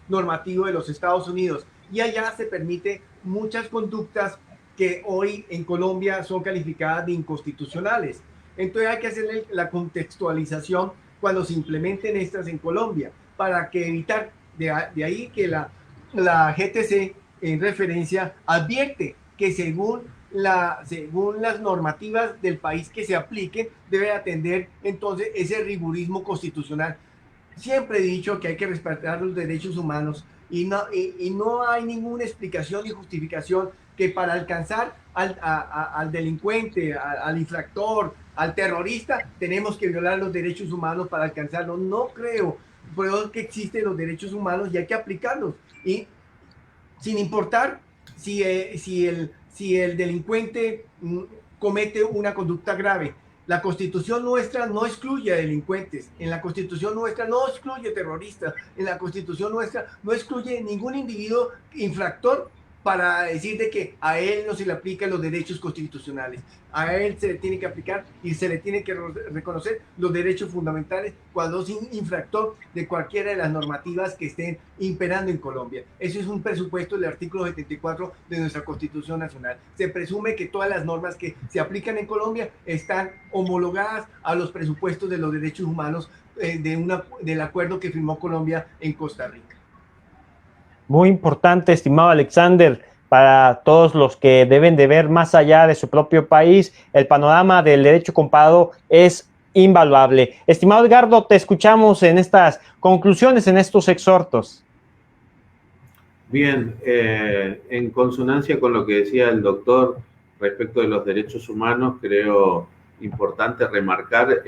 normativo de los Estados Unidos, y allá se permite muchas conductas que hoy en Colombia son calificadas de inconstitucionales. Entonces hay que hacerle la contextualización cuando se implementen estas en Colombia, para que evitar de ahí que la GTC en referencia advierte que según las normativas del país que se apliquen, debe atender entonces ese rigurismo constitucional. Siempre he dicho que hay que respetar los derechos humanos y no hay ninguna explicación ni justificación que para alcanzar al delincuente, al infractor, al terrorista, tenemos que violar los derechos humanos para alcanzarlo. No creo. Creo que existen los derechos humanos y hay que aplicarlos. Y sin importar si el delincuente comete una conducta grave. La Constitución nuestra no excluye a delincuentes, en la Constitución nuestra no excluye terroristas, en la Constitución nuestra no excluye ningún individuo infractor para decir de que a él no se le aplican los derechos constitucionales. A él se le tiene que aplicar y se le tiene que reconocer los derechos fundamentales cuando es infractor de cualquiera de las normativas que estén imperando en Colombia. Eso es un presupuesto del artículo 74 de nuestra Constitución Nacional. Se presume que todas las normas que se aplican en Colombia están homologadas a los presupuestos de los derechos humanos del acuerdo que firmó Colombia en Costa Rica. Muy importante, estimado Alexander, para todos los que deben de ver más allá de su propio país, el panorama del derecho comparado es invaluable. Estimado Edgardo, te escuchamos en estas conclusiones, en estos exhortos. Bien, en consonancia con lo que decía el doctor respecto de los derechos humanos, creo importante remarcar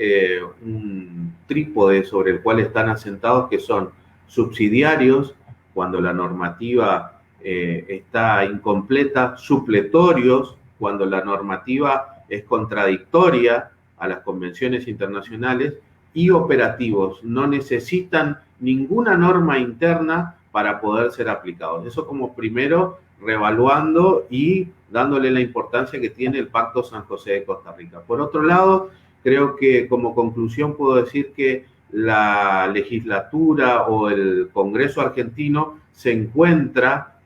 un trípode sobre el cual están asentados, que son subsidiarios, cuando la normativa está incompleta, supletorios, cuando la normativa es contradictoria a las convenciones internacionales, y operativos, no necesitan ninguna norma interna para poder ser aplicados. Eso como primero, revaluando y dándole la importancia que tiene el Pacto San José de Costa Rica. Por otro lado, creo que como conclusión puedo decir que la legislatura o el Congreso argentino se encuentra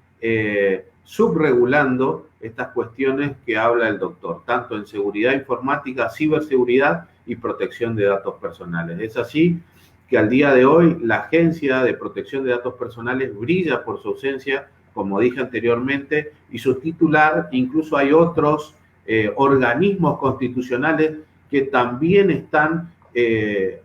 subregulando estas cuestiones que habla el doctor, tanto en seguridad informática, ciberseguridad y protección de datos personales. Es así que al día de hoy la Agencia de Protección de Datos Personales brilla por su ausencia, como dije anteriormente, y su titular, incluso hay otros organismos constitucionales que también están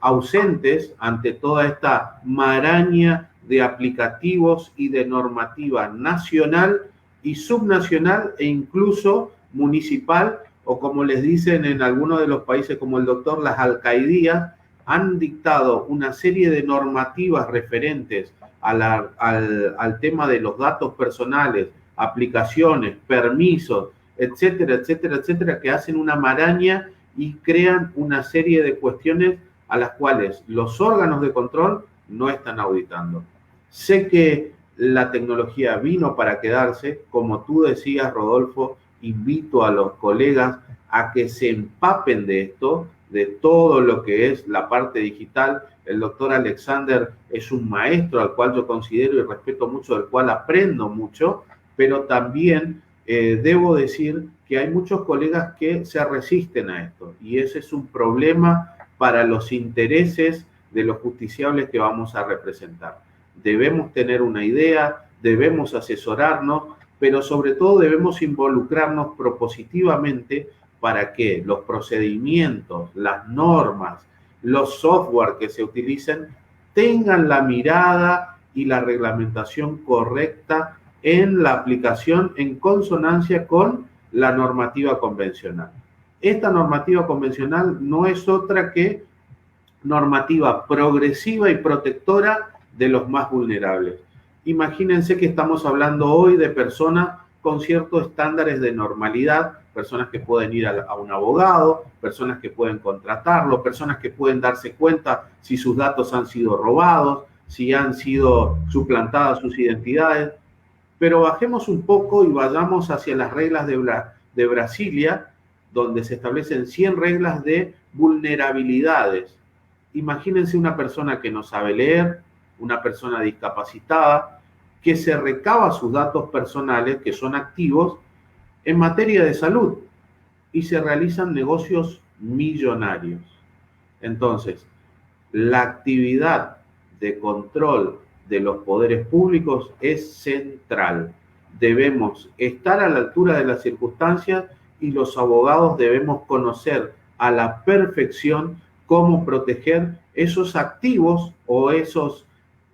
ausentes ante toda esta maraña de aplicativos y de normativa nacional y subnacional e incluso municipal, o como les dicen en algunos de los países como el doctor, las alcaidías han dictado una serie de normativas referentes al tema de los datos personales, aplicaciones, permisos, etcétera, etcétera, etcétera, que hacen una maraña y crean una serie de cuestiones a las cuales los órganos de control no están auditando. Sé que la tecnología vino para quedarse, como tú decías, Rodolfo, invito a los colegas a que se empapen de esto, de todo lo que es la parte digital. El doctor Alexander es un maestro al cual yo considero y respeto mucho, del cual aprendo mucho, pero también debo decir que hay muchos colegas que se resisten a esto, y ese es un problema para los intereses de los justiciables que vamos a representar. Debemos tener una idea, debemos asesorarnos, pero sobre todo debemos involucrarnos propositivamente para que los procedimientos, las normas, los software que se utilicen tengan la mirada y la reglamentación correcta en la aplicación en consonancia con la normativa convencional. Esta normativa convencional no es otra que normativa progresiva y protectora de los más vulnerables. Imagínense que estamos hablando hoy de personas con ciertos estándares de normalidad, personas que pueden ir a un abogado, personas que pueden contratarlo, personas que pueden darse cuenta si sus datos han sido robados, si han sido suplantadas sus identidades. Pero bajemos un poco y vayamos hacia las reglas de Brasilia, donde se establecen 100 reglas de vulnerabilidades. Imagínense una persona que no sabe leer, una persona discapacitada, que se recaba sus datos personales, que son activos, en materia de salud, y se realizan negocios millonarios. Entonces, la actividad de control de los poderes públicos es central. Debemos estar a la altura de las circunstancias y los abogados debemos conocer a la perfección cómo proteger esos activos o esos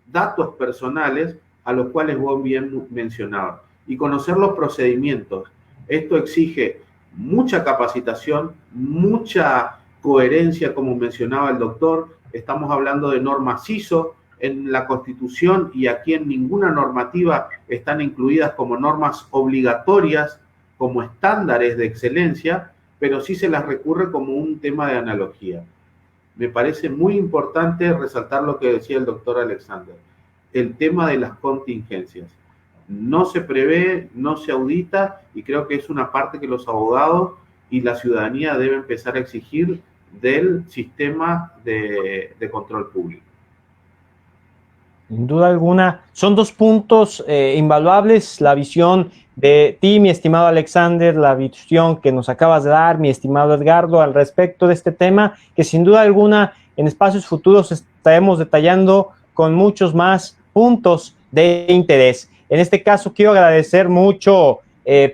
datos personales a los cuales vos bien mencionabas, y conocer los procedimientos. Esto exige mucha capacitación, mucha coherencia, como mencionaba el doctor. Estamos hablando de normas ISO, en la Constitución y aquí en ninguna normativa están incluidas como normas obligatorias, como estándares de excelencia, pero sí se las recurre como un tema de analogía. Me parece muy importante resaltar lo que decía el doctor Alexander, el tema de las contingencias. No se prevé, no se audita, y creo que es una parte que los abogados y la ciudadanía deben empezar a exigir del sistema de control público. Sin duda alguna, son dos puntos invaluables, la visión de ti, mi estimado Alexander, la visión que nos acabas de dar, mi estimado Edgardo, al respecto de este tema, que sin duda alguna en espacios futuros estaremos detallando con muchos más puntos de interés. En este caso quiero agradecer mucho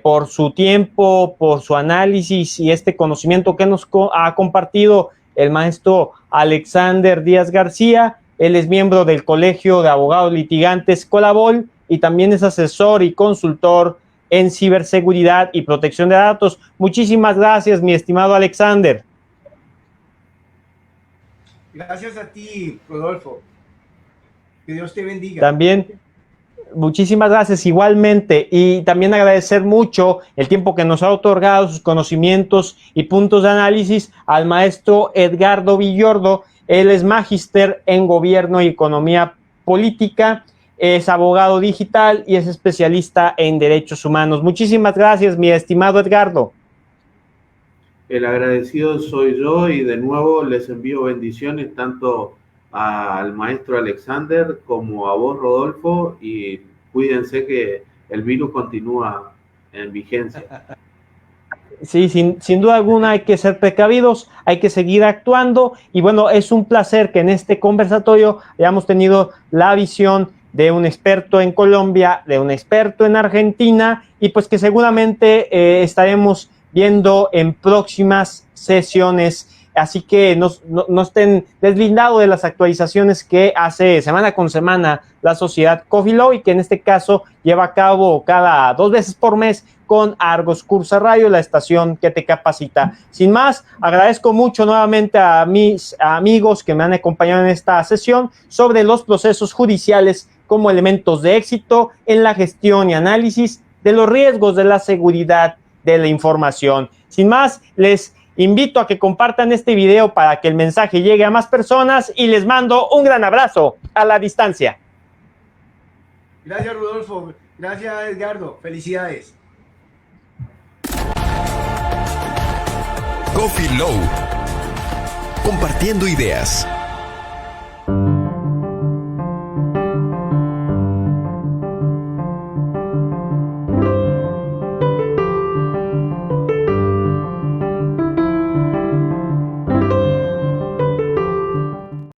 por su tiempo, por su análisis y este conocimiento que nos ha compartido el maestro Alexander Díaz García. Él es miembro del Colegio de Abogados Litigantes Colabol y también es asesor y consultor en ciberseguridad y protección de datos. Muchísimas gracias, mi estimado Alexander. Gracias a ti, Rodolfo. Que Dios te bendiga. También, muchísimas gracias igualmente, y también agradecer mucho el tiempo que nos ha otorgado, sus conocimientos y puntos de análisis al maestro Edgardo Villordo. Él es magíster en Gobierno y Economía Política, es abogado digital y es especialista en derechos humanos. Muchísimas gracias, mi estimado Edgardo. El agradecido soy yo y de nuevo les envío bendiciones tanto al maestro Alexander como a vos, Rodolfo, y cuídense que el virus continúa en vigencia. Sí, sin duda alguna hay que ser precavidos, hay que seguir actuando, y bueno, es un placer que en este conversatorio hayamos tenido la visión de un experto en Colombia, de un experto en Argentina, y pues que seguramente estaremos viendo en próximas sesiones. Así que no estén deslindados de las actualizaciones que hace semana con semana la sociedad Coffee Law, y que en este caso lleva a cabo cada 2 veces por mes con Argos Cursa Radio, la estación que te capacita. Sin más, agradezco mucho nuevamente a mis amigos que me han acompañado en esta sesión sobre los procesos judiciales como elementos de éxito en la gestión y análisis de los riesgos de la seguridad de la información. Sin más, les invito a que compartan este video para que el mensaje llegue a más personas, y les mando un gran abrazo a la distancia. Gracias, Rodolfo. Gracias, Edgardo. Felicidades. Coffee Law. Compartiendo ideas.